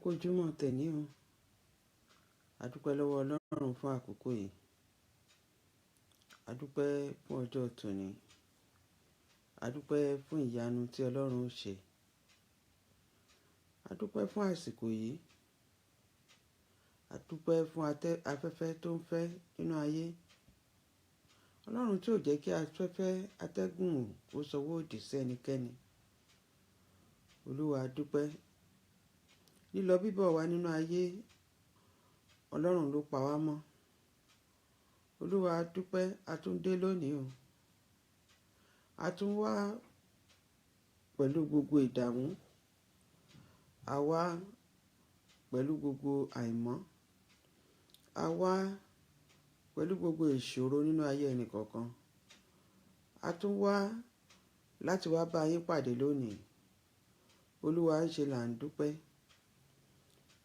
Akójúmọ́ tẹ̀ní o. A dúpẹ́ lọ́wọ́ Ọlọ́run fún àkókò yìí. A dúpẹ́ fún ọjọ́ tòní. A dúpẹ́ fún ìyanu tí Ọlọ́run ó ṣe. A dúpẹ́ fún àsìkò yìí. A dúpẹ́ fún afẹ́fẹ́ tó ń fẹ́ nínú ayé. Ọlọ́run tí ò jẹ́ kí atẹ́gùn kó sọwọ́ òdì sí ẹnikẹ́ni. Olúwa a dúpẹ́. Lílọ bíbọ̀ wa nínú ayé, Ọlọ́run ló pa wá mọ́. Olúwa a dúpẹ́, a tún dé lónìí o. A tún wá pẹ̀lú gbogbo ìdààmú. A wá pẹ̀lú gbogbo àìmọ́. A wá pẹ̀lú gbogbo ìṣòro nínú ayé ẹnìkọ̀ọ̀kan. A tún wá láti wá bá yín pàdé lónìí. Olúwa ń ṣe là ń dúpẹ́.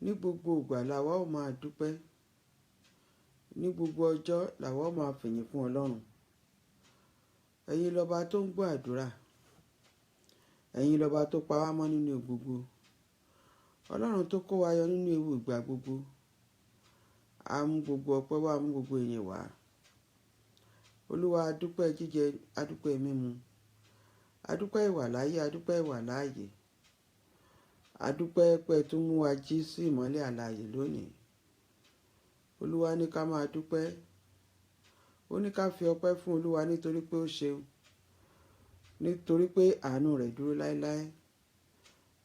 Ní gbogbo ìgbà làwa ó máa dúpẹ́. Ní gbogbo ọjọ́ làwa ó máa fìyìn fún Ọlọ́run. Ẹ̀yin lọba tó ń gbọ́ àdúrà. Ẹ̀yin lọba tó pa wá mọ́ nínú gbogbo. Ọlọ́run tó kó wa yọ nínú ewu ìgbà gbogbo. A mú gbogbo ọpẹ́ wá, mú gbogbo ìyìn wá. Olúwa a dúpẹ́ jíjẹ, a dúpẹ́ mímu. A dúpẹ́ ìwà láyé, a dúpẹ́ ìwà láàyè. A dúpẹ́ pé tó mú wa jí sí ìmọ́lẹ̀ àlàyé lónìí. Olúwa ní ká máa dúpẹ́. Ó ní ká fi ọpẹ́ fún Olúwa nítorí pé ó ṣeun. Nítorí pé àánú rẹ̀ dúró láéláé.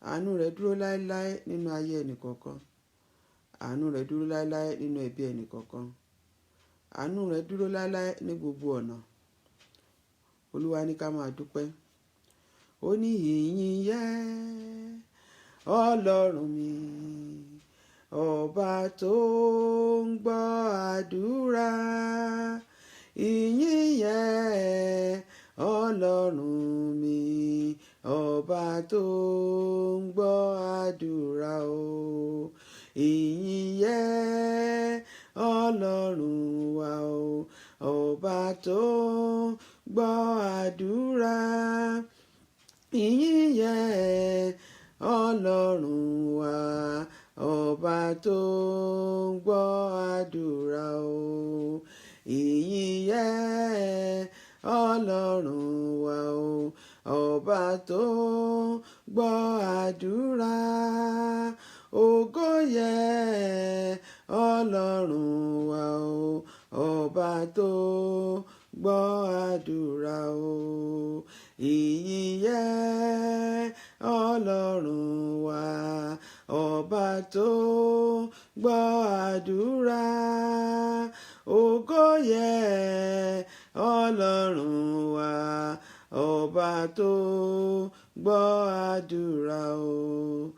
Àánú rẹ̀ dúró láéláé nínú ayé ẹnìkọ̀ọ̀kan. Àánú rẹ̀ dúró láéláé nínú ẹbí ẹnìkọ̀ọ̀kan. Àánú rẹ̀ dúró láéláé ní gbogbo ọ̀nà. Olúwa ní ká máa dúpẹ́. Ó ní ìyìn yẹ Ọlọ́run mi, ọba tó ń gbọ́ àdúrà. Ìyìn yẹ Ọlọ́run mi, ọba tó ń gbọ́ àdúrà o. Ìyìn yẹ Ọlọ́run wa o, ọba tó ń gbọ́ àdúrà. Ìyìn yẹ Ọlọ́run wa, ọba tó ń gbọ́ àdúrà o. Ìyìn yẹ Ọlọ́run wa o, ọba tó ń gbọ́ àdúrà. Ògo yẹ Ọlọ́run wa o, ọba tó ń gbọ́ àdúrà o. Ìyìn yẹ Ọlọ́run wa, ọba tó ń gbọ́ àdúrà. Ògo yẹ Ọlọ́run wa, ọba tó ń gbọ́ àdúrà o.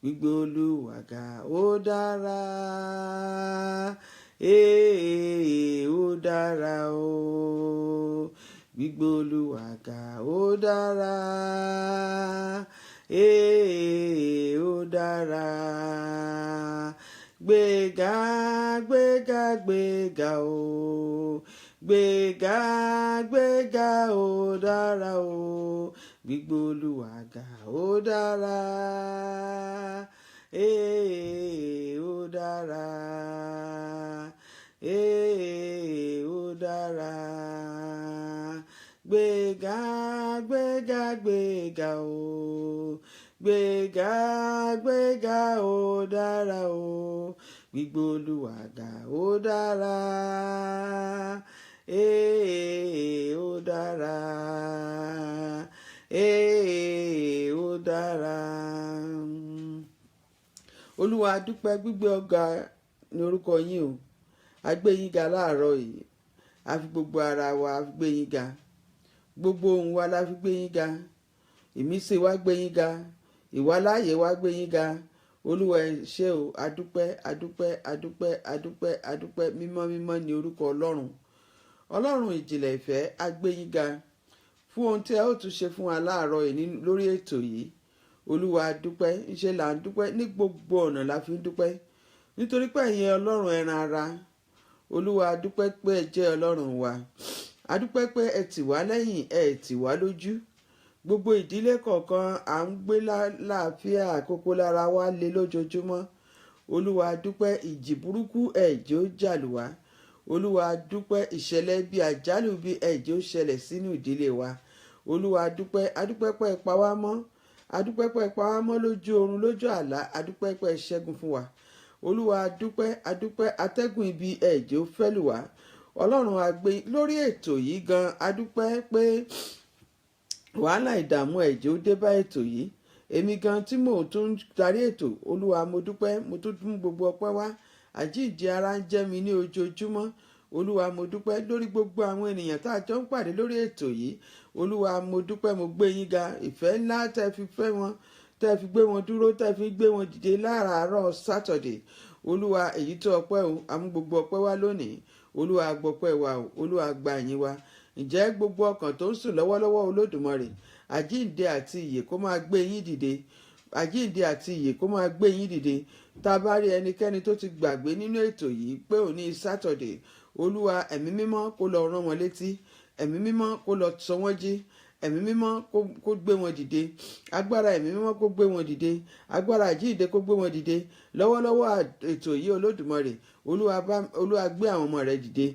Gbígbé Olúwa ga ó dára. Ó dára o. Gbígbé Olúwa ga ó dára. Ó dára. Gbéga, gbéga, gbéga o. Gbéga, gbéga ó dára o. Gbígbé Olúwa ga ó dára. Ó dára. Ó dára. Gbéga, gbéga, gbéga o. Gbéga, gbéga ó dára o. Gbígbé Olúwa ga ó dára. Ó dára. Ó dára. Olúwa a dúpẹ́, gbígbé ọ̀gá ní orúkọ yín o. A gbé yín ga láàárọ̀ yìí. A fi gbogbo ara wa a fi gbé yín ga. Gbogbo ohun wa la fi gbé yín ga. Ìmísí wa gbé yín ga. Ìwàláàyè wa gbé yín ga. Olúwa ẹ ṣé o. A dúpẹ́, a dúpẹ́, a dúpẹ́, a dúpẹ́, a dúpẹ́. Mímọ́ mímọ́ ni orúkọ Ọlọ́run. Ọlọ́run ìjìnlẹ̀ ìfẹ́, a gbé yín ga fún ohun tí ẹ ó tún ṣe fún wa láàárọ̀ yìí lórí ètò yìí. Olúwa a dúpẹ́, ńṣe là ń dúpẹ́, ní gbogbo ọ̀nà la fi ń dúpẹ́. Nítorí pé ẹ̀yin Ọlọ́run ẹran ara. Olúwa a dúpẹ́ pé ẹ jẹ́ Ọlọ́run wa. A dúpẹ́ pé ẹ tì wá lẹ́yìn, ẹ tì wá lójú. gbogbo ìdílé kọ̀ọ̀kan à ń gbé láàfíà, àkókò lára wa le lójoojúmọ́. Olúwa dúpẹ́, ìjì burúkú ẹ̀jẹ̀ ó jàlù wá. Olúwa dúpẹ́, ìṣẹ̀lẹ̀ bí àjálù bí ẹ̀jẹ̀ ó ṣẹlẹ̀ sínú ìdílé wa. Olúwa dúpẹ́, adúpẹ́ pé ẹ pa wá mọ́. Adúpẹ́ pé ẹ pa wá mọ́ lójú oorun, lójú àlá. Adúpẹ́ pé ẹ ṣẹ́gun fún wa. Olúwa adúpẹ́ atẹ́gùn ibi ẹ̀jẹ̀ ó fẹ́ lù wá. Ọlọ́run a gbé lórí ètò yìí gan. Adúpẹ́ pé wàhálà ìdààmú ẹ̀jẹ̀ ó dé bá ètò yìí. Èmi gan tí mò ń tún darí ètò, Olúwa mo dúpẹ́, mo tún mú gbogbo ọpẹ́ wá. Àjíǹde ara ń jẹ́ mi ní ojoojúmọ́. Olúwa mo dúpẹ́ lórí gbogbo àwọn ènìyàn tá a jọ ń pàdé lórí ètò yìí. Olúwa mo dúpẹ́, mo gbé yín ga. Ìfẹ́ ńlá tẹ́ fi fẹ́ wọn, tẹ́ fi gbé wọn dúró, tẹ́ fi gbé wọn dìde láàárọ̀ Saturday. Olúwa èyí tó ọpẹ́ o, a mú gbogbo ọpẹ́ wá lónìí. Olúwa gbọpẹ́ wa o, Olúwa gba ìyìn wa. Ǹjẹ́ gbogbo ọkàn tó ń sùn lọ́wọ́lọ́wọ́ Olódùmarè, àjíǹde àti ìyè kó máa gbé yín dìde. Àjíǹde àti ìyè kó máa gbé yín dìde. Tá a bá rí ẹnikẹ́ni tó ti gbàgbé nínú ètò yìí pé òní Saturday, Olúwa ẹ̀mí mímọ́ kó lọ rán wọn létí. Ẹ̀mí mímọ́ kó lọ sọ wọ́n jí. Ẹ̀mí mímọ́ kó gbé wọn dìde. Agbára ẹ̀mí mímọ́ kó gbé wọn dìde. Agbára àjíǹde kó gbé wọn dìde. Lọ́wọ́lọ́wọ́ ètò yìí Olódùmarè, Olúwa gbé àwọn ọmọ rẹ̀ dìde.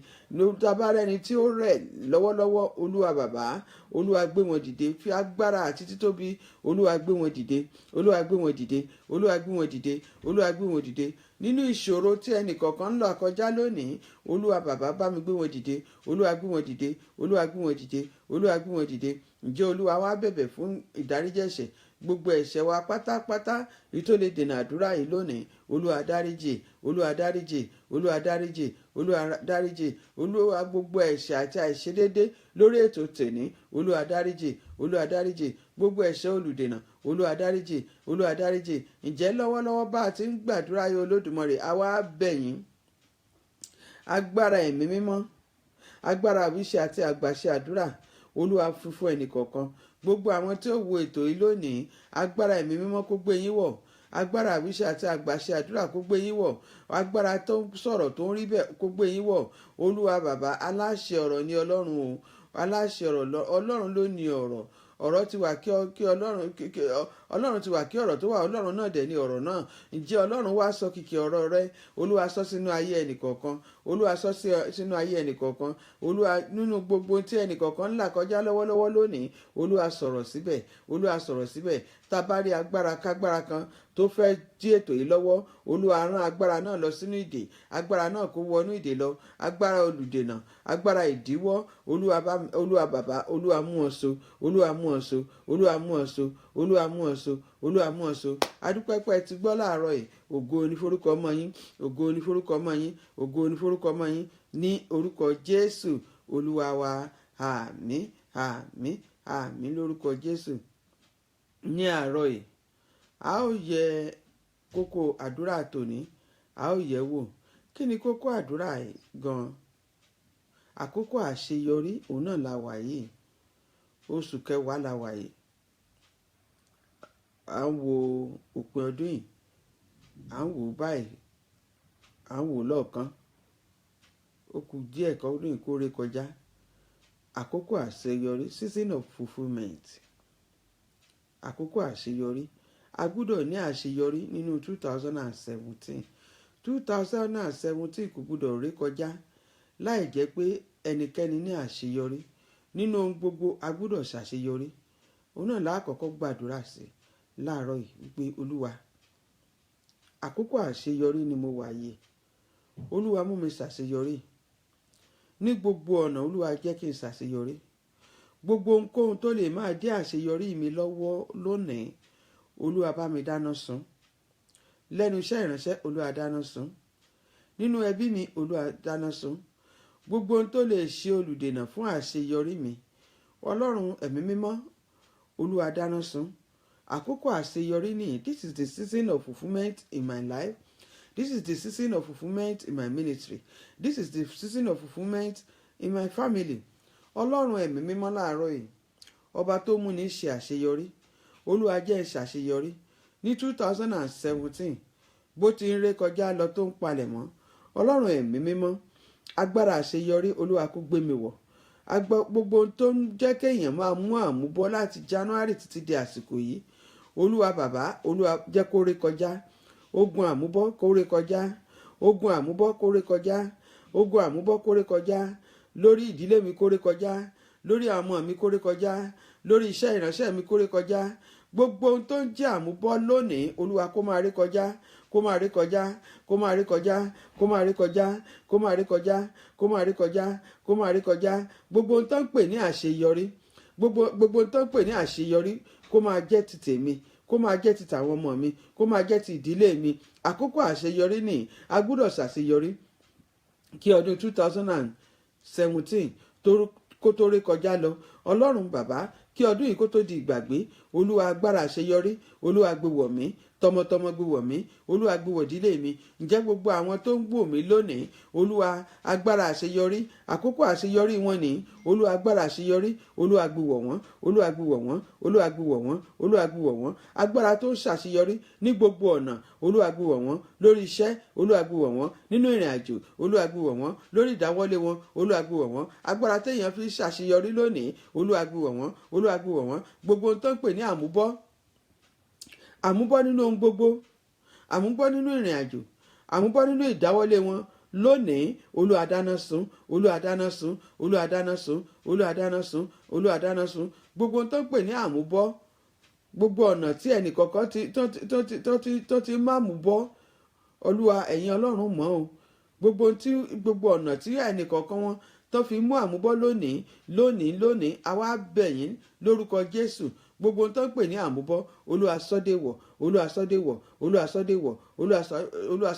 Tá a bá rẹ́ni tí ó rẹ̀ lọ́wọ́lọ́wọ́, Olúwa bàbá, Olúwa gbé wọn dìde. Fi agbára àti títóbi, Olúwa gbé wọn dìde. Olúwa gbé wọn dìde. Olúwa gbé wọn dìde. Olúwa gbé wọn dìde. Nínú ìṣòro tí ẹnìkọ̀ọ̀kan ń lọ kọjá lónìí, Olúwa bàbá bá mi gbé wọn dìde. Olúwa gbé wọn dìde. Olúwa gbé wọn dìde. Olúwa gbé wọn dìde. Ǹjẹ́ Olúwa wá bẹ̀bẹ̀ fún ìdáríjì ẹ̀ṣẹ̀ gbogbo ẹ̀ṣẹ̀ wa pátápátá èyí tó lè dènà àdúrà yìí lónìí. Olúwa dáríjì. Olúwa dáríjì. Olúwa dáríjì. Olúwa dáríjì. Olúwa gbogbo ẹ̀ṣẹ̀ àti àìṣedédé lórí ètò tèní, Olúwa dáríjì. Olúwa dáríjì. Gbogbo ẹ̀ṣẹ̀ olùdènà, Olúwa dáríjì. Olúwa dáríjì. Ǹjẹ́ lọ́wọ́lọ́wọ́ bá a ti ń gbàdúrà yìí Olódùmarè, àwa bẹ̀ yín. Agbára ẹ̀mí mímọ́, agbára àwíṣe àti àgbàṣe àdúrà, Olúwa fún ẹnìkọ̀ọ̀kan. Gbogbo àwọn tí ó wo ètò yìí lónìí, agbára ẹ̀mí mímọ́ kó gbé yín wọ̀. Agbára àwíṣe àti àgbàṣe àdúrà kó gbé yín wọ̀. Agbára tó ń sọ̀rọ̀ tó ń rí bẹ́ẹ̀ kó gbé yín wọ̀. Olúwa bàbá, aláṣẹ ọ̀rọ̀ ni Ọlọ́run o. Aláṣẹ ọ̀rọ̀, Ọlọ́run ló ní ọ̀rọ̀. Ọ̀rọ̀ ti wà kí Ọlọ́run ti wà kí ọ̀rọ̀ tó wà, Ọlọ́run náà dẹ̀ ni ọ̀rọ̀ náà. Ǹjẹ́ Ọlọ́run wá sọ kìkì ọ̀rọ̀ rẹ? Olúwa sọ sínú ayé ẹnìkọ̀ọ̀kan. Olúwa sọ sínú ayé ẹnìkọ̀ọ̀kan. Olúwa nínú gbogbo tí ẹnìkọ̀ọ̀kan ń là kọjá lọ́wọ́lọ́wọ́ lónìí, Olúwa sọ̀rọ̀ síbẹ̀. Olúwa sọ̀rọ̀ síbẹ̀. Tá a bá rí agbára kágbára kan tó fẹ́ dí ètò yìí lọ́wọ́, Olúwa rán agbára náà lọ sínú ìdè. Agbára náà kó wọnú ìdè lọ. Agbára olùdènà, agbára ìdíwọ́, Olúwa bàbá, Olúwa mú wọn so. Olúwa mú wọn so. Olúwa mú wọn so. Olúwa mú wọn so. Olúwa mú wọn so. Adúpẹ́ pé ẹ ti gbọ́ láàárọ̀ yìí. Ògo ni forúkọ ọmọ yín. Ògo ni forúkọ ọmọ yín. Ògo ni forúkọ ọmọ yín. Ní orúkọ Jésù Olúwa wa. Àmín, àmín, àmín lórúkọ Jésù. Ní àárọ̀ yìí, a ó yẹ kókó àdúrà tòní. A ó yẹ̀ wò. Kí ni kókó àdúrà yìí gan-an? Àkókò àṣeyọrí òun náà la wà yìí. Oṣù kẹwàá la wà yìí. À ń wo òpin ọdún yìí. À ń wò báyìí. À ń wò lọ́ọ̀kan. Ó kù díẹ̀ kan ọdún yìí kó ré kọjá. Àkókò àṣeyọrí, season of fulfilment. Àkókò àṣeyọrí. A gbúdọ̀ ní àṣeyọrí nínú 2017. 2017 kò gbúdọ̀ ré kọjá láì jẹ́ pé ẹnikẹ́ni ní àṣeyọrí. Nínú ohun gbogbo a gbúdọ̀ ṣàṣeyọrí. Òun náà lákọ̀ọ́kọ́ gbàdúrà sí láàárọ̀ yìí wípé Olúwa, àkókò àṣeyọrí ni mo wà yìí. Olúwa mú mi ṣàṣeyọrí. Ní gbogbo ọ̀nà Olúwa jẹ́ kí n ṣàṣeyọrí. Gbogbo ohunkóhun tó lè máa dí àṣeyọrí mi lọ́wọ́ lónìí, Olúwa bá mi dáná sun. Lẹ́nu iṣẹ́ ìránṣẹ́, Olúwa dáná sun. Nínú ẹbí mi, Olúwa dáná sun. Gbogbo ohun tó lè ṣe olùdènà fún àṣeyọrí mi, Ọlọ́run ẹ̀mí mímọ́, Olúwa dáná sun. Àkókò àṣeyọrí nìyí. This is the season of fulfilment in my life. This is the season of fulfilment in my ministry. This is the season of fulfilment in my family. Ọlọ́run ẹ̀mí mímọ́ láàárọ̀ yìí, ọba tó mú ní ṣe àṣeyọrí, Olúwa jẹ́ ṣàṣeyọrí. Ní 2017, bó ti ń ré kọjá lọ tó ń palẹ̀ mọ́, Ọlọ́run ẹ̀mí mímọ́, agbára àṣeyọrí Olúwa kó gbé mi wọ̀. gbogbo ohun tó ń jẹ́ kéèyàn máa mú àmúbọ́ láti January títí di àsìkò yìí, olúwa bàbá, olúwa jẹ́ kó ré kọjá. Ogun àmúbọ́ kó ré kọjá, ogun àmúbọ́ kó ré kọjá, ogun àmúbọ́ kó ré kọjá, lórí ìdílé mi kó ré kọjá, lórí àwọn ọmọ mi kó ré kọjá, lórí iṣẹ́ ìránṣẹ́ mi kó ré kọjá. Gbogbo ohun tó ń jẹ́ àmúbọ́ lónìí, olúwa kó máa ré kọjá, kó máa ré kọjá, kó máa ré kọjá, kó máa ré kọjá, kó máa ré kọjá, kó máa ré kọjá, kó máa ré kọjá. Gbogbo ohun tó ń pè ní àṣeyọrí, gbogbo ohun tó ń pè ní àṣeyọrí kó máa jẹ́ ti tèmi, kó máa jẹ́ ti tàwọn ọmọ mi, kó máa jẹ́ ti ìdílé mi. Àkókò àṣeyọrí nìyí, a gbúdọ̀ ṣàṣeyọrí kí ọdún 2017 kó tó ré kọjá lọ. Ọlọ́run bàbá, kí ọdún yìí kó tó di ìgbàgbé, olúwa agbára àṣeyọrí, olúwa gbé wọ̀ mí, tọmọtọmọ gbé wọ̀ mí, olúwa gbé wọ̀ ìdílé mi. Ǹjẹ́ gbogbo àwọn tó ń gbọ́ mi lónìí, olúwa agbára àṣeyọrí, àkókò àṣeyọrí wọn ni, olúwa agbára àṣeyọrí, olúwa gbé wọ̀ wọ́n, olúwa gbé wọ̀ wọ́n, olúwa gbé wọ̀ wọ́n, olúwa gbé wọ̀ wọ́n. Agbára tó ń ṣàṣeyọrí ní gbogbo ọ̀nà, olúwa gbé wọ̀ wọ́n, lórí iṣẹ́, olúwa gbé wọ̀ wọ́n, nínú ìrìn àjò, olúwa gbé wọ̀ wọ́n, lórí ìdáwọ́lé wọn, olúwa gbé wọ̀ wọ́n. Agbára téèyàn fi ṣàṣeyọrí lónìí, olúwa gbé wọ̀ wọ́n, olúwa gbé wọ̀ wọ́n. Gbogbo ohun tó ń pè ní àmúbọ́ nínú ohun gbogbo, àmúbọ́ nínú ìrìn àjò, àmúbọ́ nínú ìdáwọ́lé wọn lónìí, olúwa dáná sun, olúwa dáná sun, olúwa dáná sun, olúwa dáná sun, olúwa dáná sun. Gbogbo ohun tó ń pè ní àmúbọ́, gbogbo ọ̀nà tí ẹnì kọ̀ọ̀kan tó ti máa mú bọ́, olúwa ẹ̀yin ọlọ́run mọ̀ o. Gbogbo ọ̀nà tí ẹnì kọ̀ọ̀kan wọn tó fi mú àmúbọ́ lónìí, àwa bẹ̀ yín lórúkọ Jésù. Gbogbo ohun tó ń pè ní àmúbọ́, olúwa sọ́dẹ̀wọ̀, olúwa sọ́dẹ̀wọ̀, olúwa sọ́dẹ̀wọ̀, olúwa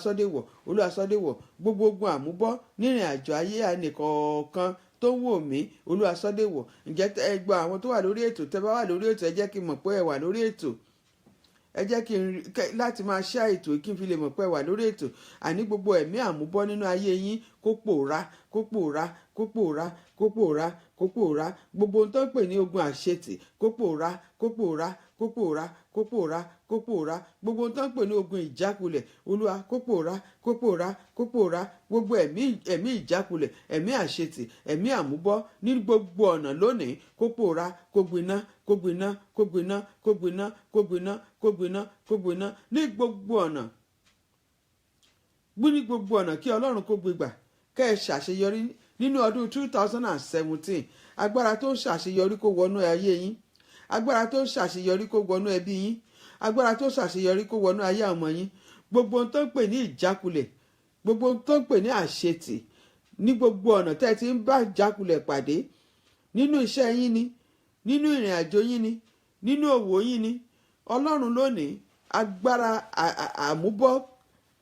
sọ́dẹ̀wọ̀, olúwa sọ́dẹ̀wọ̀. Gbogbo ogun àmúbọ́ nírìn àjò ayé ẹnìkọ̀ọ̀kan tó ń wò mí, olúwa sọ́dẹ̀wọ̀. Ǹjẹ́ ẹ gbọ́ àwọn tó wà lórí ètò, tẹ́ bá wà lórí ètò, ẹ jẹ́ kí n mọ̀ pé ẹ wà lórí ètò. Ẹ jẹ́ kí n láti máa ṣá ètò kí n fi lè mọ̀ pé ẹ wà lórí ètò. Àní gbogbo ẹ̀mí àmúbọ́ nínú ayé yín kó pòórá, kó pòórá, kó pòórá, kó pòórá, kó pòórá. Gbogbo ohun tó ń pè ní ogun àṣetì kó pòórá, kó pòórá, kó pòórá, kó pòórá, kó pòórá. Gbogbo ohun tó ń pè ní ogun ìjákulẹ̀, olúwa kó pòórá, kó pòórá, kó pòórá. Gbogbo ẹ̀mí ìjákulẹ̀, ẹ̀mí àṣetì, ẹ̀mí àmúbọ́ ní gbogbo ọ̀nà lónìí kó pòórá, kó gbiná, kó gbiná, kó gbiná, kó gbiná, kó gbiná, kó gbiná, kó gbiná ní gbogbo ọ̀nà. Ní gbogbo ọ̀nà kí ọlọ́run kó gbégbà kẹ́ ẹ ṣàṣeyọrí nínú ọdún 2017. Agbára tó ń ṣàṣeyọrí kó wọnú ayé yín, agbára tó ń ṣàṣeyọrí kó wọnú ẹbí yín, agbára tó ń ṣàṣeyọrí kó wọnú ayé ọmọ yín. Gbogbo ohun tó ń pè ní ìjákulẹ̀, gbogbo ohun tó ń pè ní àṣetì, ní gbogbo ọ̀nà tẹ́ ẹ ti ń bá ìjákulẹ̀ pàdé, nínú iṣẹ́ yín ni, nínú ìrìn àjò yín ni, nínú òwò yín ni, ọlọ́run lónìí agbára àmúbọ́,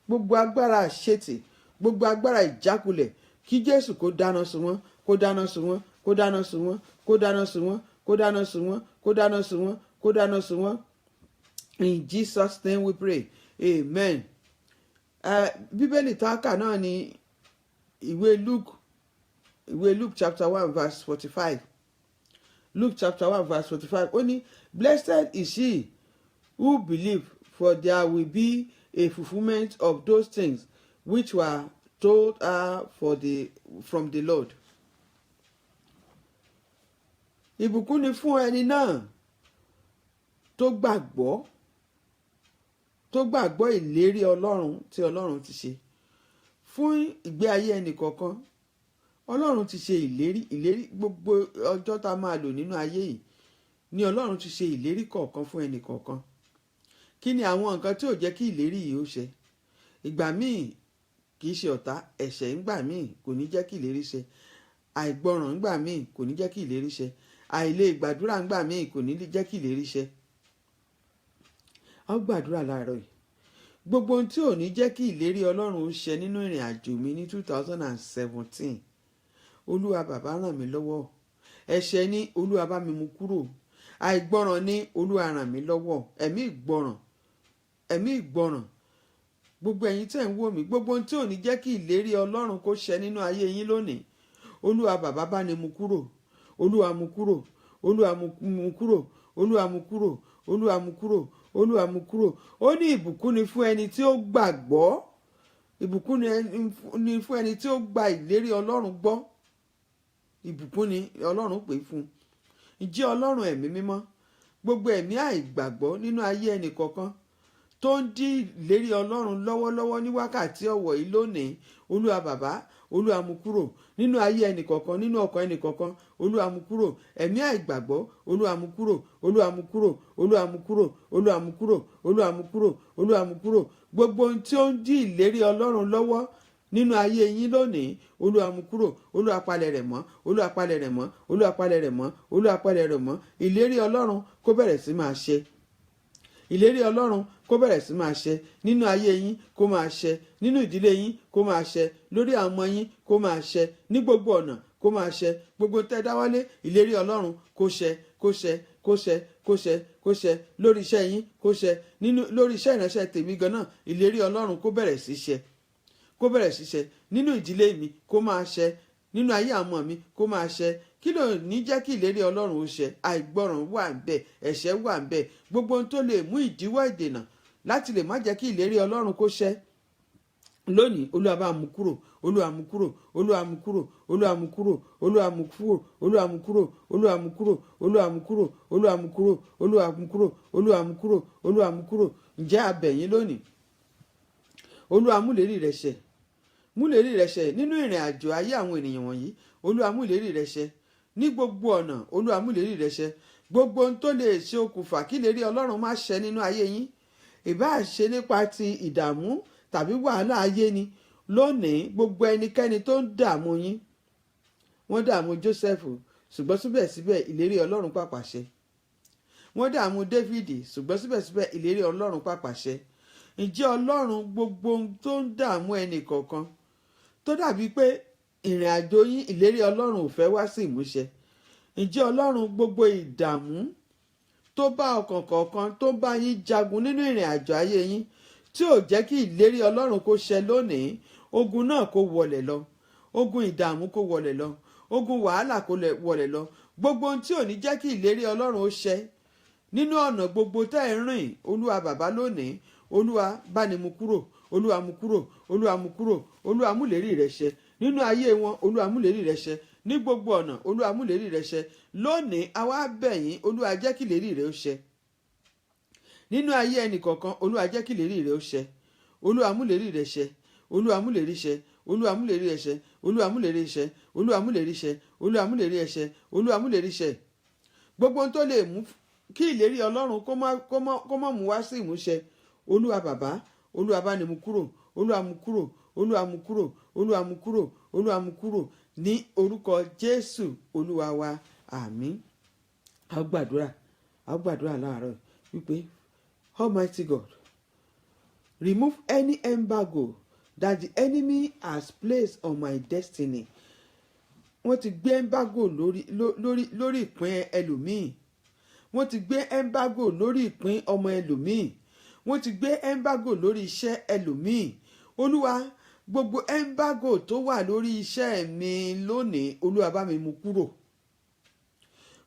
gbogbo agbára àṣetì, gbogbo agbára ìjákulẹ̀, kí Jésù kó dáná sun wọ́n, kó dáná sun wọ́n, kó dáná sun wọ́n, kó dáná sun wọ́n, kó dáná sun wọ́n, kó dáná sun wọ́n, kó dáná sun wọ́n. In Jesus' name we pray. Amen. Bíbélì táàkà náà ni ìwé Luke chapter 1 verse 45. Luke chapter 1 verse 45. Ó ní, blessed is he who believe, for there will be a fulfillment of those things which were told her from the Lord. Ìbùkún ni fún ẹni náà tó gbàgbọ́ ìlérí Ọlọ́run tí Ọlọ́run ti ṣe fún ìgbé ayé ẹnì kọ̀ọ̀kan. Ọlọ́run ti ṣe ìlérí gbogbo ọjọ́ tá a máa lò nínú ayé yìí ni Ọlọ́run ti ṣe ìlérí kọ̀ọ̀kan fún ẹnì kọ̀ọ̀kan. Kí ni àwọn nǹkan tí ò jẹ́ kí ìlérí yìí ó ṣẹ? Ìgbà míì kì í ṣe ọ̀tá, ẹ̀ṣẹ̀ ńgbà míì kò ní jẹ́ kí ìlérí ṣẹ, àìgbọràn ńgbà míì kò ní jẹ́ kí ìlérí ṣẹ, àìlè gbàdúrà ńgbà míì kò ní jẹ́ kí ìlérí ṣẹ. A ó gbàdúrà láàárọ̀ yìí. Gbogbo ohun tí ò ní jẹ́ kí ìlérí Ọlọ́run ó ṣẹ nínú ìrìn àjò mi ní 2017, olúwa bàbá ràn mí lọ́wọ́. Ẹ̀ṣẹ̀ ní olúwa bá mi mú kúrò, àìgbọràn ní olúwa ràn mí lọ́wọ́. Ẹ̀mí ìgbọràn, gbogbo ẹ̀yin tẹ́ ń wò mí, gbogbo ohun tí ò ní jẹ́ kí ìlérí Ọlọ́run kó ṣẹ nínú ayé yín lónìí, olúwa bàbá bá ní mú kúrò, olúwa mú kúrò, olúwa mú kúrò, olúwa mú kúrò, olúwa mú kúrò, olúwa mú kúrò. Ó ní ìbùkún ni fún ẹni tí ó gbàgbọ́, ìbùkún ni fún ẹni tí ó gba ìlérí Ọlọ́run gbọ́. ìbùkún ni Ọlọ́run pè fún un. Ǹjẹ́ Ọlọ́run ẹ̀mí mímọ́, gbogbo ẹ̀mí àìgbàgbọ́ nínú ayé ẹnì kọ̀ọ̀kan tó ń dí ìlérí Ọlọ́run lọ́wọ́lọ́wọ́ ní wákàtí ọ̀wọ̀ yìí lónìí, Olúwa bàbá, Olúwa mú kúrò nínú ayé ẹnì kọ̀ọ̀kan, nínú ọkàn ẹnì kọ̀ọ̀kan, Olúwa mú kúrò ẹ̀mí àìgbàgbọ́, Olúwa mú kúrò, Olúwa mú kúrò, Olúwa mú kúrò, Olúwa mú kúrò, Olúwa mú kúrò, Olúwa mú kúrò. Gbogbo ohun tí ó ń dí ìlérí Ọlọ́run lọ́wọ́ nínú ayé yín lónìí, Olúwa mú kúrò, Olúwa palẹ̀ rẹ̀ mọ́, Olúwa palẹ̀ rẹ̀ mọ́, Olúwa palẹ̀ rẹ̀ mọ́, Olúwa palẹ̀ rẹ̀ mọ́. Ìlérí Ọlọ́run kó bẹ̀rẹ̀ sí máa ṣẹ. Ìlérí Ọlọ́run kó bẹ̀rẹ̀ sí máa ṣẹ nínú ayé yín, kó máa ṣẹ nínú ìdílé yín, kó máa ṣẹ lórí àwọn ọmọ yín, kó máa ṣẹ ní gbogbo ọ̀nà, kó máa ṣẹ gbogbo tẹ́ dáwọ́lé. Ìlérí Ọlọ́run kó ṣẹ, kó ṣẹ, kó ṣẹ, kó ṣẹ, kó ṣẹ lórí iṣẹ́ yín, kó ṣẹ lórí iṣẹ́ ìránṣẹ́ tèmi gan náà. Ìlérí Ọlọ́run kó bẹ̀rẹ̀ sí ṣẹ, kó bẹ̀rẹ̀ sí ṣẹ nínú ìdílé mi, kó máa ṣẹ nínú ayé àwọn ọmọ mi, kó máa ṣẹ. Kí ló ní jẹ́ kí ìlérí Ọlọ́run ó ṣẹ? Àìgbọràn wà ńbẹ̀, ẹ̀ṣẹ̀ wà ńbẹ̀, gbogbo ohun tó lè mú ìdíwọ́ ìdènà láti lè má jẹ́ kí ìlérí Ọlọ́run kó ṣẹ lónìí, Olúwa bá mú kúrò, Olúwa mú kúrò, Olúwa mú kúrò, Olúwa mú kúrò, Olúwa mú kúrò, Olúwa mú kúrò, Olúwa mú kúrò, Olúwa mú kúrò, Olúwa mú kúrò, Olúwa mú kúrò, Olúwa mú kúrò, Olúwa mú kúrò. Ǹjẹ́ a bẹ̀ yín lónìí, Olúwa mú ìlérí rẹ̀ ṣẹ, mú ìlérí rẹ̀ ṣẹ nínú ìrìn àjò ayé àwọn ènìyàn wọ̀nyí. Olúwa mú ìlérí rẹ̀ ṣẹ ní gbogbo ọ̀nà, Olúwa mú ìlérí rẹ̀ ṣẹ. Gbogbo ohun tó lè ṣe okùnfà kí ìlérí Ọlọ́run má ṣẹ nínú ayé yín, ìbáà ṣe nípa ti ìdààmú tàbí wàhálà ayé ni, lónìí gbogbo ẹnikẹ́ni tó ń dààmú yín, wọ́n dààmú Jósẹ́fù ṣùgbọ́n síbẹ̀síbẹ̀ ìlérí Ọlọ́run pàpà ṣẹ. Wọ́n dààmú Dáfídì ṣùgbọ́n síbẹ̀síbẹ̀ ìlérí Ọlọ́run pàpà ṣẹ. Ǹjẹ́ Ọlọ́run gbogbo ohun tó ń dààmú ẹnì kọ̀ọ̀kan tó dàbí pé ìrìn àjò yín ìlérí Ọlọ́run ò fẹ́ wá sí ìmúṣẹ? Ǹjẹ́ Ọlọ́run gbogbo ìdààmú tó bá ọkàn kọ̀ọ̀kan tó bá yín jagun nínú ìrìn àjò ayé yín tí ò jẹ́ kí ìlérí Ọlọ́run kó ṣẹ lónìí, ogun náà kó wọlẹ̀ lọ, ogun ìdààmú kó wọlẹ̀ lọ, ogun wàhálà kó wọlẹ̀ lọ. Gbogbo ohun tí ò ní jẹ́ kí ìlérí Ọlọ́run ó ṣẹ nínú ọ̀nà gbogbo tẹ́ ẹ̀ ń rìn, Olúwa bàbá lónìí, Olúwa bá ní mú kúrò, Olúwa mú kúrò, Olúwa mú kúrò, Olúwa mú ìlérí rẹ̀ ṣẹ nínú ayé wọn, Olúwa mú ìlérí rẹ̀ ṣẹ ní gbogbo ọ̀nà, Olúwa mú ìlérí rẹ̀ ṣẹ lónìí. Àwa bẹ̀ yín, Olúwa jẹ́ kí ìlérí rẹ̀ ó ṣẹ nínú ayé ẹnì kọ̀ọ̀kan, Olúwa jẹ́ kí ìlérí rẹ̀ ó ṣẹ, Olúwa mú ìlérí rẹ̀ ṣẹ, Olúwa mú ìlérí ṣẹ, Olúwa mú ìlérí rẹ̀ ṣẹ, Olúwa mú ìlérí ṣẹ, Olúwa mú ìlérí ṣẹ, Olúwa mú ìlérí ṣẹ, Olúwa mú ìlérí ṣẹ. Gbogbo ohun tó lè mú kí ìlérí Ọlọ́run kó má mú wá sí ìmúṣẹ, Olúwa bàbá, Olúwa bá ní mú kúrò, Olúwa mú kúrò, Olúwa mú kúrò, Olúwa mú kúrò, Olúwa mú kúrò ní orúkọ Jésù Olúwa wa, àmín. A gbàdúrà láàárọ̀ wípé Almighty God, remove any embargo that the enemy has placed on my destiny. Wọ́n ti gbé embargo lórí ìpín ẹlòmíì. Wọ́n ti gbé embargo lórí ìpín ọmọ ẹlòmíì. Wọ́n ti gbé embargo lórí iṣẹ́ ẹlòmíì. Olúwa, gbogbo embargo tó wà lórí iṣẹ́ mi lónìí, Olúwa bá mi mú kúrò.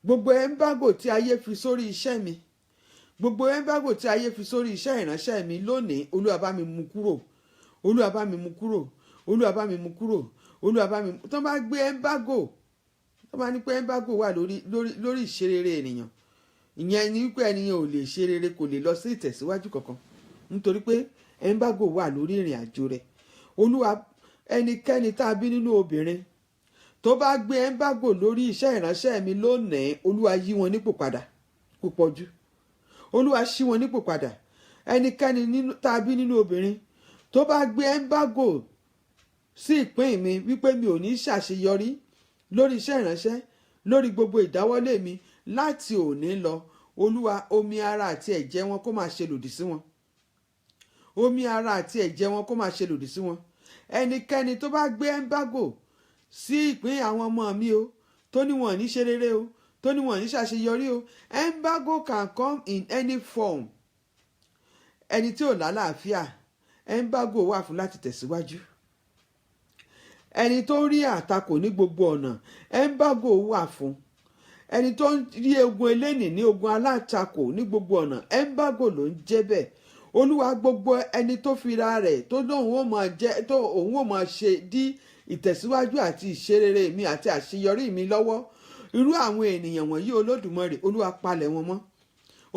Gbogbo embargo tí ayé fi sórí iṣẹ́ mi, gbogbo embargo tí ayé fi sórí iṣẹ́ ìránṣẹ́ mi lónìí, Olúwa bá mi mú kúrò, Olúwa bá mi mú kúrò, Olúwa bá mi mú kúrò, Olúwa bá mi mú. Tó bá gbé embargo, tó bá ní pé embargo wà lórí ìṣerere ènìyàn, ìyẹn ni wípé ènìyàn ò lè ṣe rere, kò lè lọ sí ìtẹ̀síwájú kankan nítorí pé embargo wà lórí ìrìn àjò rẹ̀. Olúwa, ẹnikẹ́ni tá a bí nínú obìnrin tó bá gbé embargo lórí iṣẹ́ ìránṣẹ́ mi lónìí, Olúwa yí wọn nípò padà púpọ̀ jù. Olúwa ṣí wọn nípò padà. Ẹnikẹ́ni tá a bí nínú obìnrin tó bá gbé embargo sí ìpín mi wípé mi ò ní ṣàṣeyọrí lórí iṣẹ́ ìránṣẹ́, lórí gbogbo ìdáwọ́lé mi láti òní lọ, Olúwa, omi ara àti ẹ̀jẹ̀ wọn kó máa ṣe lòdì sí wọn. Omi ara àti ẹ̀jẹ̀ wọn kó máa ṣe lòdì sí wọn. Ẹnikẹ́ni tó bá gbé embargo sí ìpín àwọn ọmọ mi o, tó ní wọn ní ṣe rere o, tó ní wọn ní ṣàṣeyọrí o. Embargo can come in any form. Ẹni tí ò lálàáfíà, embargo wà fún láti tẹ̀síwájú. Ẹni tó ń rí àtakò ní gbogbo ọ̀nà, embargo wà fún. Ẹni tó ń rí ogun eléni ní ogun alátakò ní gbogbo ọ̀nà, embargo ló ń jẹ́ bẹ́ẹ̀. Olúwa, gbogbo ẹni tó fira rẹ̀ tó lóun ó máa jẹ́, tó òun ó máa ṣe dí ìtẹ̀síwájú àti ìṣerere mi àti àṣeyọrí mi lọ́wọ́. Irú àwọn ènìyàn wọ̀nyí Olódùmarè, Olúwa palẹ̀ wọn mọ́.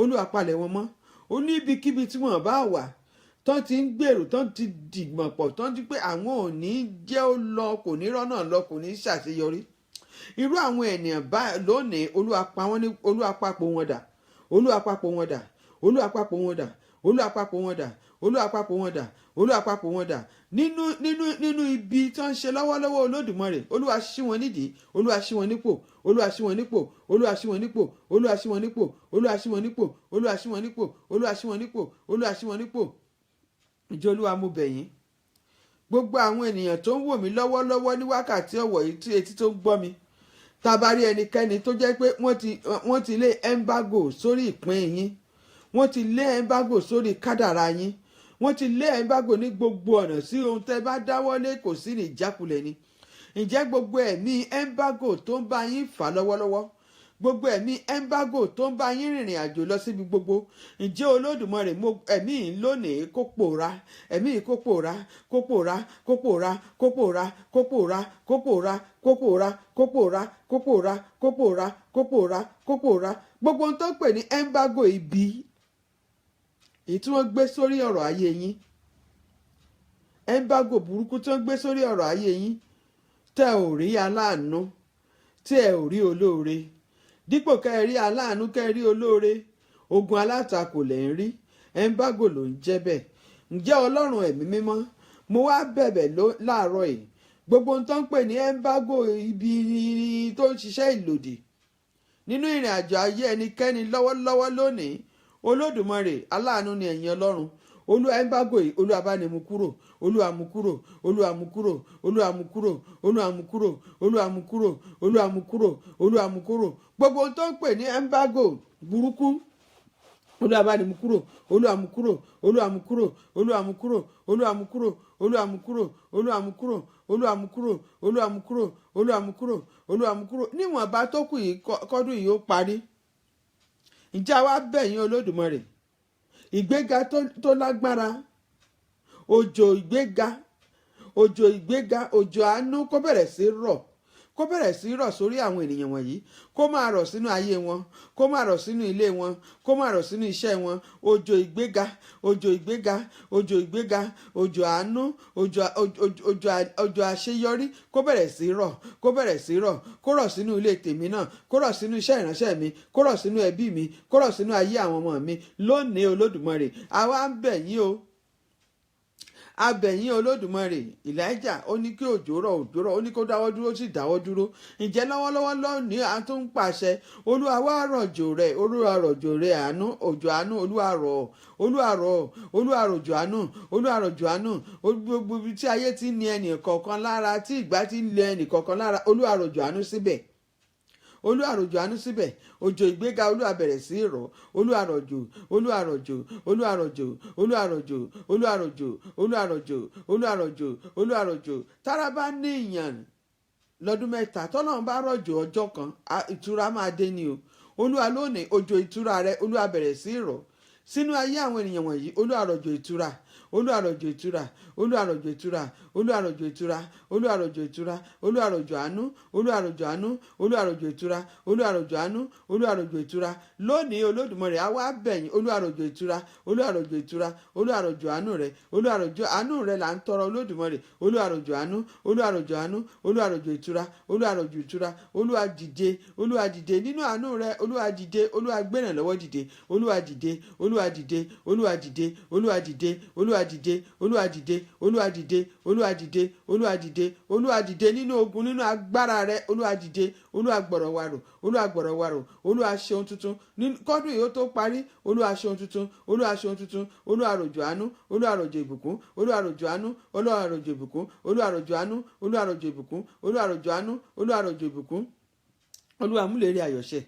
Olúwa palẹ̀ wọn mọ́. Ó ní ibikíbi tí wọ́n bá wà, tán ti ń gbèrò, tán ti dìgbọ̀n pọ̀, tán ti pé àwọn ò ní jẹ́ ó lọ, kò ní rọ́nà lọ, kò ní ṣàṣeyọrí. Irú àwọn ènìyàn báyìí lónìí Olúwa pa wọ́n ní, Olúwa papọ̀ wọn dà. Olúwa papọ̀ wọn dà. Olúwa papọ̀ wọn dà. Olúwa papọ̀ wọn dà. Olúwa papọ̀ wọn dà. Olúwa papọ̀ wọn dà. Nínú ibi tí wọ́n ń ṣe lọ́wọ́lọ́wọ́ Olódùmarè, Olúwa ṣí wọn nídìí. Olúwa ṣí wọn nípò. Olúwa ṣí wọn nípò. Olúwa ṣí wọn nípò. Olúwa ṣí wọn nípò. Olúwa ṣí wọn nípò. Olúwa ṣí wọn nípò. Olúwa ṣí wọn nípò. Olúwa ṣí wọn nípò. Ìjọ Olúwa mo bẹ̀ yín. Gbogbo àwọn ènìyàn tó ń wò mí lọ́wọ́lọ́wọ́ ní wákàtí ọ̀wọ̀ yìí, tí etí tó ń gbọ́ mi, tá bá rí ẹnikẹ́ni tó jẹ́ pé wọ́n ti lé embargo sórí ìpín yín, wọ́n ti lé embargo sórí kádàrá yín, wọ́n ti lé embargo ní gbogbo ọ̀nà sí ohun tẹ́ bá dáwọ́lé, kò sí ní ìjákulẹ̀ ni. Ǹjẹ́ gbogbo ẹ̀mí embargo tó ń bá yín fà lọ́wọ́lọ́wọ́, gbogbo ẹ̀mí embargo tó ń bá yín rìnrìn àjò lọ síbi gbogbo, ǹjẹ́ Olódùmarè ẹ̀mí yìí lónìí kó pòórá, ẹ̀mí yìí kó pòórá, kó pòórá, kó pòórá, kó pòórá, kó pòórá, kó pòórá, kó pòórá, kó pòórá, kó pòórá, kó pòórá, kó pòórá, kó pòórá. Gbogbo ohun tó ń pè ní embargo ibi, èyí tí wọ́n gbé sórí ọ̀rọ̀ ayé yín, embargo burúkú tí wọ́n gbé sórí ọ̀rọ̀ ayé yín, tẹ́ ò rí aláàánú, tẹ́ ò rí olóore. Dípò kẹ́ ẹ rí aláàánú, kẹ́ ẹ rí olóore, ogun alátakò lẹ̀ ń rí, embargo ló ń jẹ́ bẹ́ẹ̀. Ǹjẹ́ Ọlọ́run ẹ̀mí mímọ́, mo wá bẹ̀bẹ̀ láàárọ̀ yìí, gbogbo ohun tó ń pè ní embargo ibi tó ń ṣiṣẹ́ ìlòdì nínú ìrìn àjò ayé ẹnikẹ́ni lọ́wọ́lọ́wọ́ lónìí, Olódùmarè aláàánú ni ẹ̀yin Ọlọ́run. Olúwa embargo yìí, Olúwa bá ní mú kúrò. Olúwa mú kúrò. Olúwa mú kúrò. Olúwa mú kúrò. Olúwa mú kúrò. Olúwa mú kúrò. Olúwa mú kúrò. Olúwa mú kúrò. Gbogbo ohun tó ń pè ní embargo burúkú, Olúwa bá ní mú kúrò. Olúwa mú kúrò. Olúwa mú kúrò. Olúwa mú kúrò. Olúwa mú kúrò. Olúwa mú kúrò. Olúwa mú kúrò. Olúwa mú kúrò. Olúwa mú kúrò. Olúwa mú kúrò. Olúwa mú kúrò. Níwọ̀nba tó kù yìí kọ́dún yìí ó parí. Ǹjẹ́ àwa bẹ̀ yín Olódùmarè, ìgbéga tó lágbára, òjò ìgbéga, òjò ìgbéga, òjò àánú kó bẹ̀rẹ̀ sí rọ̀, kó bẹ̀rẹ̀ sí rọ̀ sórí àwọn ènìyàn wọ̀nyí, kó máa rọ̀ sínú ayé wọn, kó máa rọ̀ sínú ilé wọn, kó máa rọ̀ sínú iṣẹ́ wọn. Òjò ìgbéga, òjò ìgbéga, òjò ìgbéga, òjò àánú, òjò àṣeyọrí kó bẹ̀rẹ̀ sí rọ̀, kó bẹ̀rẹ̀ sí rọ̀, kó rọ̀ sínú ilé tèmi náà, kó rọ̀ sínú iṣẹ́ ìránṣẹ́ mi, kó rọ̀ sínú ẹbí mi, kó rọ̀ sínú ayé àwọn ọmọ mi lónìí Olódùmarè. Àwa ń bẹ̀ yín o, abẹ̀yìn Olódùmarè. Elijah ó ní kí òjò rọ̀, ó ní kó dáwọ́ dúró, sì dáwọ́ dúró. Ǹjẹ́ lọ́wọ́lọ́wọ́ lónìí a tún ń pàṣẹ, Olúwa wá rọ̀jò rẹ̀, Olúwa rọ̀jò rẹ̀ àánú, òjò àánú, Olúwa rọ̀, Olúwa rọ̀, Olúwa rọ̀jò àánú, Olúwa rọ̀jò àánú. Gbogbo ibi tí ayé ti ní ẹnì kọ̀ọ̀kan lára, tí ìgbà ti ń lé ẹnì kọ̀ọ̀kan lára, Olúwa rọ̀jò àánú síbẹ̀. Olúwa rọ̀jò àánú síbẹ̀. Òjò ìgbéga Olúwa bẹ̀rẹ̀ sí rọ̀. Olúwa rọ̀jò, Olúwa rọ̀jò, Olúwa rọ̀jò, Olúwa rọ̀jò, Olúwa rọ̀jò, Olúwa rọ̀jò, Olúwa rọ̀jò, Olúwa rọ̀jò. Tára bá ní ìyàn lọ́dún mẹ́ta, tọ́lọ́run bá rọ̀jò ọjọ́ kan, ìtura máa dé ni o. Olúwa lónìí òjò ìtura rẹ, Olúwa bẹ̀rẹ̀ sí rọ̀ sínú ayé àwọn ènìyàn wọ̀nyí. Olúwa rọ̀jò ìtura, Olúwa rọ̀jò ìtura, Olúwa rọ̀jò ìtura, Olúwa rọ̀jò ìtura, Olúwa rọ̀jò ìtura, Olúwa rọ̀jò àánú, Olúwa rọ̀jò àánú, Olúwa rọ̀jò ìtura, Olúwa rọ̀jò àánú, Olúwa rọ̀jò ìtura. Lónìí Olódùmarè àwa bẹ̀yìn, Olúwa rọ̀jò ìtura, Olúwa rọ̀jò ìtura, Olúwa rọ̀jò àánú rẹ, Olúwa rọ̀jò àánú rẹ là ń tọrọ Olódùmarè. Olúwa rọ̀jò àánú, Olúwa rọ̀jò àánú, Olúwa rọ̀jò ìtura, Olúwa rọ̀jò ìtura. Olúwa dìde, Olúwa dìde nínú àánú rẹ, Olúwa dìde, Olúwa gbéraǹlọ́wọ́ dìde, Olúwa dìde, Olúwa dìde, Olúwa dìde, Olúwa dìde, Olúwa dìde, Olúwa dìde, Olúwa dìde, Olúwa dìde, Olúwa dìde, Olúwa dìde nínú ogun, nínú agbára rẹ, Olúwa dìde, Olúwa gbọ̀rọ̀ wa rò, Olúwa gbọ̀rọ̀ wa rò, Olúwa ṣe ohun tuntun kọ́dún yìí ó tó parí. Olúwa ṣe ohun tuntun, Olúwa ṣe ohun tuntun, Olúwa rọ̀jò àánú, Olúwa rọ̀jò ìbùkún, Olúwa rọ̀jò àánú, Olúwa rọ̀jò ìbùkún, Olúwa rọ̀jò àánú, Olúwa rọ̀jò ìbùkún, Olúwa rọ̀jò àánú, Olúwa rọ̀jò ìbùkún. Olúwa múlẹ̀rí ayọ̀ ṣẹ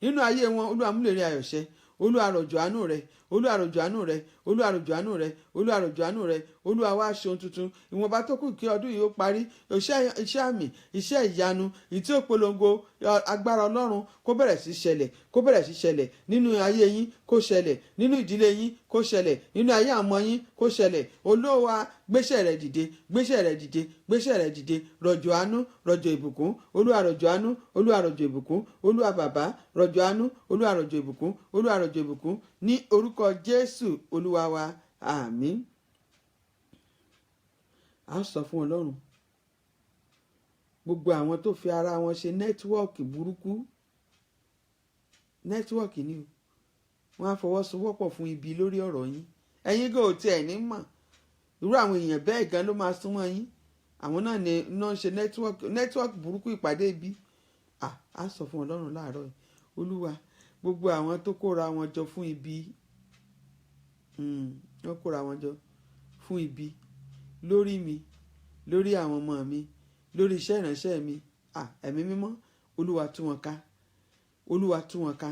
nínú ayé wọn, Olúwa múlẹ̀rí ayọ̀ ṣẹ. Olúwa rọ̀jò àánú rẹ, Olúwa rọ̀jò àánú rẹ, Olúwa rọ̀jò àánú rẹ, Olúwa rọ̀jò àánú rẹ. Olúwa wá ṣe ohun tuntun. Ìwọ̀nba tó kù kí ọdún yìí ó parí, iṣẹ́ àmì, iṣẹ́ ìyanu, ìtí ó polongo agbára Ọlọ́run kó bẹ̀rẹ̀ sí ṣẹlẹ̀, kó bẹ̀rẹ̀ sí ṣẹlẹ̀ nínú ayé yín, kó ṣẹlẹ̀ nínú ìdílé yín, kó ṣẹlẹ̀ nínú ayé àwọn ọmọ yín, kó ṣẹlẹ̀. Olúwa gbéṣẹ́ rẹ dìde, gbéṣẹ́ rẹ dìde, gbéṣẹ́ rẹ dìde. Rọ̀jò àánú, rọ̀jò ìbùkún. Olúwa rọ̀jò àánú, Olúwa rọ̀jò ìbùkún. Olúwa bàbá rọ̀jò àánú, Olúwa rọ̀jò ìbùkún, Olúwa rọ̀jò ìbùkún ní orúkọ Jésù Olúwa wa. Àmín. A sọ fún Ọlọ́run gbogbo àwọn tó fi ara wọn ṣe nẹ́tíwọ́ọ̀kì burúkú, nẹ́tíwọ́ọ̀kì ni wọ́n á fọwọ́sowọ́pọ̀ fún ibi lórí ọ̀rọ̀ yín. Ẹ̀yin gò tiẹ̀ ní mọ̀, irú àwọn èèyàn bẹ́ẹ̀ gan ló máa súnmọ́ yín. Àwọn náà ni náà ń ṣe nẹ́tíwọ́ọ̀kì burúkú, ìpàdé ibi. A sọ fún Ọlọ́run láàárọ̀ yìí, Olúwa gbogbo àwọn tó kóra wọn jọ fún ibi, wọ́n kóra wọn jọ fún ibi lórí mi, lórí àwọn ọmọ mi, lórí iṣẹ́ ìránṣẹ́ mi. Ẹ̀mí mímọ́, Olúwa tú wọn ká, Olúwa tú wọn ká,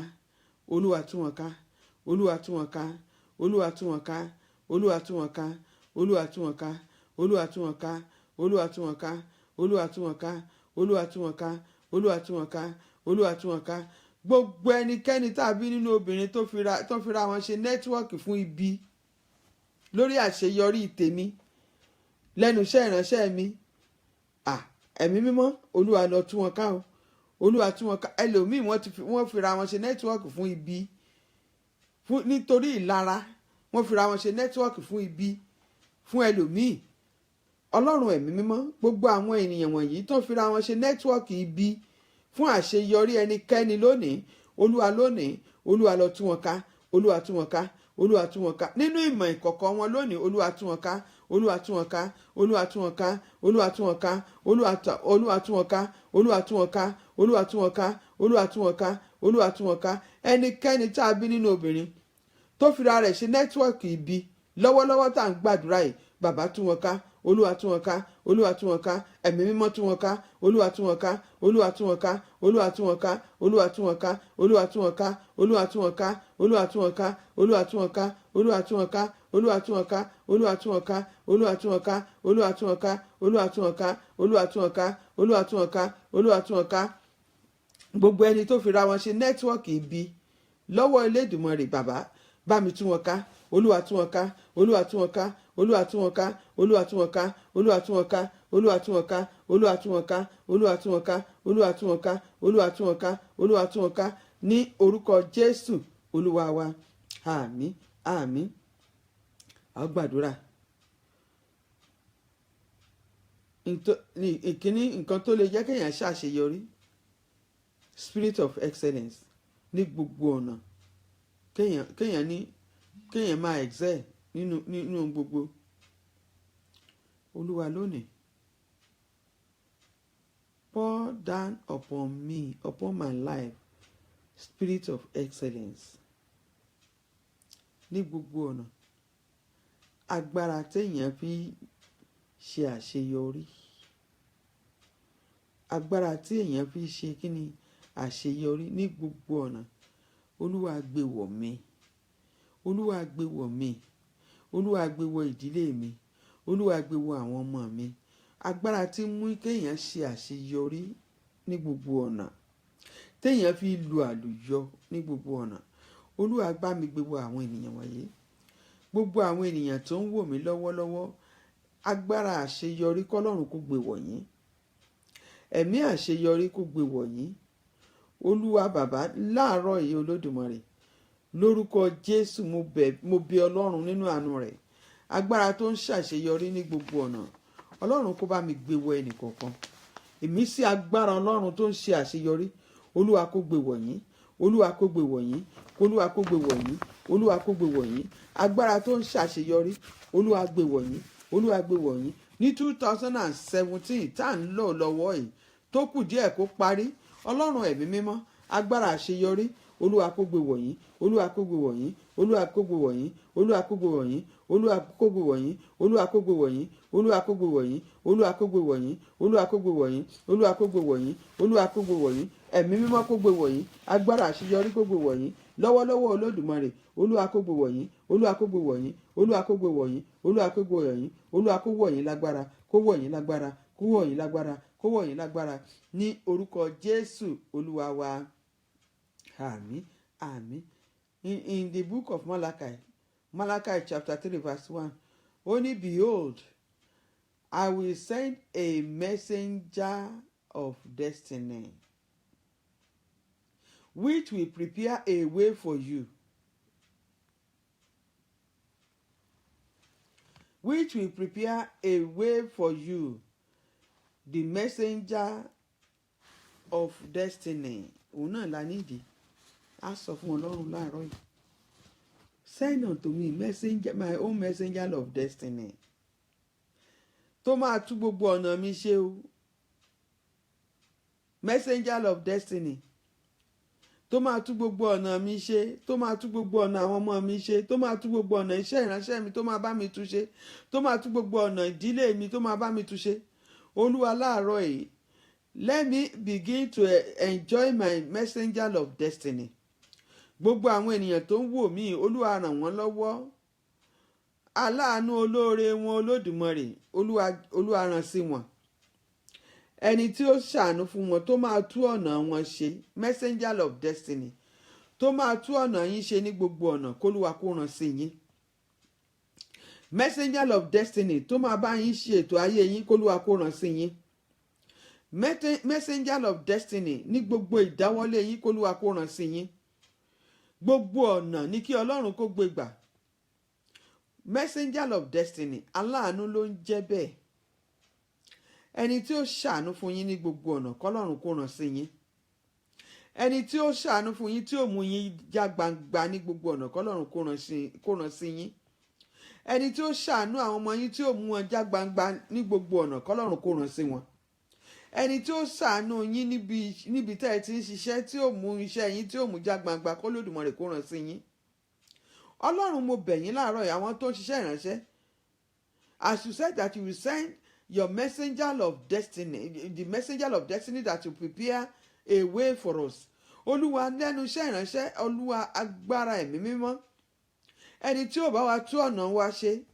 Olúwa tú wọn ká, Olúwa tú wọn ká, Olúwa tú wọn ká, Olúwa tú wọn ká, Olúwa tú wọn ká, Olúwa tú wọn ká, Olúwa tú wọn ká, Olúwa tú wọn ká, Olúwa tú wọn ká, Olúwa tú wọn ká, Olúwa tú wọn ká. Gbogbo ẹnikẹ́ni tàbí nínú obìnrin tó fira wọn ṣe nẹ́tíwọ́ọ̀kì fún ibi lórí àṣeyọrí tèmi, lẹ́nu iṣẹ́ ìránṣẹ́ mi, ẹ̀mí mímọ́, Olúwa lọ tú wọn ká o, Olúwa tú wọn ká. Ẹlòmíì wọ́n fira wọn ṣe nẹ́tíwọ́ọ̀kì fún ibi nítorí ìlara, wọ́n fira wọn ṣe nẹ́tíwọ́ọ̀kì fún ibi fún ẹlòmíì. Ọlọ́run ẹ̀mí mímọ́, gbogbo àwọn ènìyàn wọ̀nyí tó fira wọn ṣe nẹ́tíwọ́ọ̀kì ibi fún àṣeyọrí ẹnikẹ́ni lónìí, Olúwa lónìí, Olúwa lọ tú wọn ká, Olúwa tú wọn ká, Olúwa tú wọn ká. Nínú ìmọ̀ ìkọ̀kọ̀ wọn lónìí, Olúwa tú wọn ká, Olúwa tú wọn ká, Olúwa tú wọn ká, Olúwa tú wọn ká, Olúwa tú wọn ká, Olúwa tú wọn ká, Olúwa tú wọn ká, Olúwa tú wọn ká, Olúwa tú wọn ká. Ẹnikẹ́ni tá a bí nínú obìnrin tó fira rẹ̀ ṣe nẹ́tíwọ́ọ̀kì ibi lọ́wọ́lọ́wọ́ tá à ń gbàdúrà yìí, bàbá tú wọn ká, Olúwa tú wọn ká, Olúwa tú wọn ká, ẹ̀mí mímọ́ tú wọn ká, Olúwa tú wọn ká, Olúwa tú wọn ká, Olúwa tú wọn ká, Olúwa tú wọn ká, Olúwa tú wọn ká, Olúwa tú wọn ká, Olúwa tú wọn ká, Olúwa tú wọn ká, Olúwa tú wọn ká, Olúwa tú wọn ká, Olúwa tú wọn ká, Olúwa tú wọn ká, Olúwa tú wọn ká, Olúwa tú wọn ká, Olúwa tú wọn ká, Olúwa tú wọn ká, Olúwa tú wọn ká. Gbogbo ẹni tó fira wọn ṣe nẹ́tíwọ́ọ̀kì ibi lọ́wọ́ Elédùmarè bàbá, bá mi tú wọn ká, Olúwa tú wọn ká, Olúwa tú wọn ká, Olúwa tú wọn ká, Olúwa tú wọn ká, Olúwa tú wọn ká, Olúwa tú wọn ká, Olúwa tú wọn ká, Olúwa tú wọn ká, Olúwa tú wọn ká, Olúwa tú wọn ká, Olúwa tú wọn ká ní orúkọ Jésù Olúwa wa. Àmín, àmín. A gbàdúrà. Ìkíní nǹkan tó lè jẹ́ kéèyàn ṣàṣeyọrí, spirit of excellence ní gbogbo ọ̀nà, kéèyàn máa excel nínú gbogbo. Olúwa lónìí, pour down upon me, upon my life, spirit of excellence ní gbogbo ọ̀nà. Agbára téèyàn fi ṣe àṣeyọrí, agbára tí èèyàn fi ṣe kíni àṣeyọrí ní gbogbo ọ̀nà. Olúwa gbé wọ̀ mí, Olúwa gbé wọ̀ mí, Olúwa gbé wọ̀ ìdílé mi, Olúwa gbé wọ̀ àwọn ọmọ mi. Agbára tí mú kéèyàn ṣe àṣeyọrí ní gbogbo ọ̀nà, téèyàn fi lu àlùyọ ní gbogbo ọ̀nà. Olúwa bá mi gbé wọ̀ àwọn ènìyàn wọ̀nyí, gbogbo àwọn ènìyàn tó ń wò mí lọ́wọ́lọ́wọ́. Agbára àṣeyọrí kọ́lọ́run kó gbé wọ̀ yín, ẹ̀mí àṣeyọrí kó gbé wọ̀ yín. Olúwa bàbá, láàárọ̀ yìí Olódùmarè, lórúkọ Jésù mo bẹ̀ Ọlọ́run nínú àánú rẹ̀, agbára tó ń ṣàṣeyọrí ní gbogbo ọ̀nà, Ọlọ́run kó bá mi gbé wọ̀ ẹnìkọ̀ọ̀kan. Ìmísí agbára Ọlọ́run tó ń ṣe àṣeyọrí, Olúwa kó gbé wọ̀ yín, Olúwa kó gbé wọ̀ yín, Olúwa kó gbé wọ̀ yín, Olúwa kó gbé wọ̀ yín. Agbára tó ń ṣàṣeyọrí, Olúwa gbé wọ̀ yín, Olúwa gbé wọ̀ yín. Ní 2017 tá à ń lò lọ́wọ́ yìí tó kù díẹ̀ kó parí, Ọlọ́run ẹ̀mí mímọ́, agbára àṣeyọrí, Olúwa kó gbé wọ̀ yín, Olúwa kó gbé wọ̀ yín, Olúwa kó gbé wọ̀ yín, Olúwa kó gbé wọ̀ yín, Olúwa kó gbé wọ̀ yín, Olúwa kó gbé wọ̀ yín, Olúwa kó gbé wọ̀ yín, Olúwa kó gbé wọ̀ yín, Olúwa kó gbé wọ̀ yín, Olúwa kó gbé wọ̀ yín, Olúwa kó gbé wọ̀ yín. ẹ̀mí mímọ́ kó gbé wọ̀ yín, agbára àṣeyọrí kó gbé wọ̀ yín lọ́wọ́lọ́wọ́ olódùmarè. Olúwa kó gbé wọ̀ yín, olúwa kó gbé wọ̀ yín, olúwa kó gbé wọ̀ yín, olúwa kó gbé wọ̀ yín, olúwa kó wọ̀ yín lágbára, kó wọ̀ yín lágbára, kó wọ̀ yín lágbára, kó wọ̀ yín lágbára ní orúkọ Jésù olúwa wa. Àmín, àmín. In the book of Malachi chapter 3 verse 1, only behold, I will send a messenger of destiny, which will prepare a way for you. Which will prepare a way for you. The messenger of destiny. Òun náà la nídìí. A sọ fún Ọlọ́run láàárọ̀ yìí. Send unto me messenger, my own messenger of destiny. Tó máa tú gbogbo ọ̀nà mi ṣe o. Messenger of destiny. Tó máa tú gbogbo ọ̀nà mi ṣe, tó máa tú gbogbo ọ̀nà àwọn ọmọ mi ṣe, tó máa tú gbogbo ọ̀nà iṣẹ́ ìránṣẹ́ mi tó máa bá mi tú ṣe, tó máa tú gbogbo ọ̀nà ìdílé mi tó máa bá mi tú ṣe. Olúwa láàárọ̀ yìí, let me begin to enjoy my messenger of destiny. Gbogbo àwọn ènìyàn tó ń wò mí, Olúwa ràn wọ́n lọ́wọ́. Aláàánú olóore wọn Olódùmarè, Olúwa rán sí wọn. Ẹni tí ó ṣàánú fún wọn tó máa tú ọ̀nà wọn ṣe, messenger of destiny, tó máa tú ọ̀nà yín ṣe ní gbogbo ọ̀nà, k'Olúwa kó rán sí yín. Messenger of destiny tó máa bá yín ṣe ètò ayé yín, k'Olúwa kó rán sí yín. Messenger of destiny ní gbogbo ìdáwọ́lé yín, k'Olúwa kó rán sí yín. Gbogbo ọ̀nà ní kí Ọlọ́run kó gbé gbà. Messenger of destiny, aláàánú ló ń jẹ́ bẹ́ẹ̀. Ẹni tí ó ṣàánú fún yín ní gbogbo ọ̀nà, k'Ọlọ́run kó rán sí yín. Ẹni tí ó ṣàánú fún yín tí ó mú yín já gbangba ní gbogbo ọ̀nà, k'Ọlọ́run kó rán sí yín. Ẹni tí ó ṣàánú àwọn ọmọ yín tí ó mú wọn já gbangba ní gbogbo ọ̀nà, k'Ọlọ́run kó rán sí wọn. Ẹni tí ó ṣàánú yín níbi tẹ́ ẹ ti ń ṣiṣẹ́ tí ó mú iṣẹ́ yín tí ó mú já gbangba, k'Olódùmarè kó rán sí yín. Ọlọ́run, mo bẹ̀ yín láàárọ̀ yìí, àwọn tó ń ṣiṣẹ́ ìránṣẹ́, as you said that you will send your messenger of destiny, the messenger of destiny that will prepare a way for us. Olúwa, lẹ́nu iṣẹ́ ìránṣẹ́, Olúwa, agbára ẹ̀mí mímọ́. Ẹni tí ó bá wa tú ọ̀nà wa ṣe,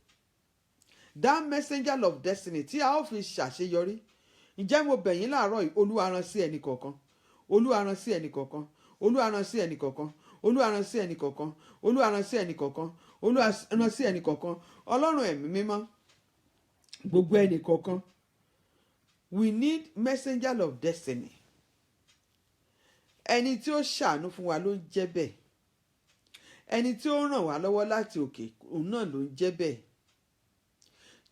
that messenger of destiny tí a ó fi ṣàṣeyọrí. Ǹjẹ́ mo bẹ̀ yín láàárọ̀ yìí, Olúwa rán sí ẹnì kọ̀ọ̀kan. Olúwa rán sí ẹnì kọ̀ọ̀kan. Olúwa rán sí ẹnì kọ̀ọ̀kan. Olúwa rán sí ẹnì kọ̀ọ̀kan. Olúwa rán sí ẹnì kọ̀ọ̀kan. Olúwa rán sí ẹnì kọ̀ọ̀kan. Ọlọ́run ẹ̀mí mímọ́. Gbogbo ẹnì kọ̀ọ̀kan. We need messenger of destiny. Ẹni tí ó ṣàánú fún wa ló ń jẹ́ bẹ́ẹ̀. Ẹni tí ó ràn wá lọ́wọ́ láti òkè, òun náà ló ń jẹ́ bẹ́ẹ̀.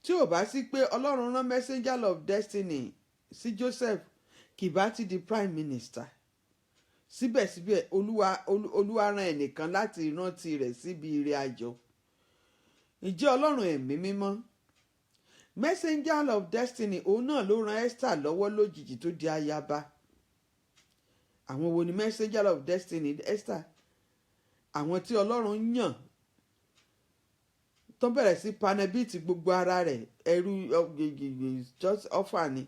Tí ò bá sí pé Ọlọ́run rán messenger of destiny sí Joseph, kì bá ti di prime minister. Síbẹ̀síbẹ̀ Olúwa rán ẹnìkan láti rántí rẹ̀ síbi ire ayọ̀. Ǹjẹ́ Ọlọ́run ẹ̀mí mímọ́, messenger of destiny, òun náà ló rán Esther lọ́wọ́ lójijì tó di ayaba. Àwọn wo ni messenger of destiny Esther? Àwọn tí Ọlọ́run yàn tó bẹ̀rẹ̀ sí panẹ́bìtì gbogbo ara rẹ̀, ẹrú just offer ni.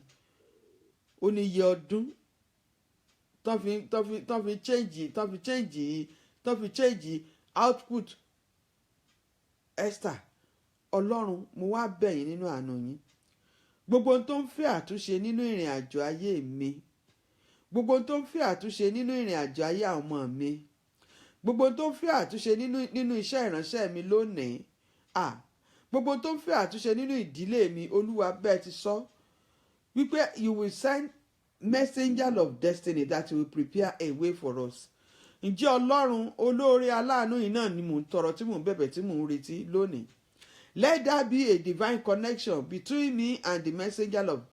Ó ní iye ọdún tó fi change output. Esther, Ọlọ́run, mo wá bẹ̀ yín nínú àánú yín. Gbogbo ohun tó ń fẹ́ àtúnṣe nínú ìrìn àjò ayé mi, gbogbo ohun tó ń fẹ́ àtúnṣe nínú ìrìn àjò ayé àwọn ọmọ mi, gbogbo ohun tó ń fẹ́ àtúnṣe nínú iṣẹ́ ìránṣẹ́ mi lónìí, gbogbo ohun tó ń fẹ́ àtúnṣe nínú ìdílé mi, Olúwa, bẹ́ẹ̀ ti sọ wípé you will send messenger of destiny that will prepare a way for us. Ǹjẹ́ Ọlọ́run olóore aláàánú yìí náà ni mò ń tọrọ, tí mò ń bẹ̀bẹ̀, tí mò ń retí lónìí. Let there be a divine connection between me and the messenger of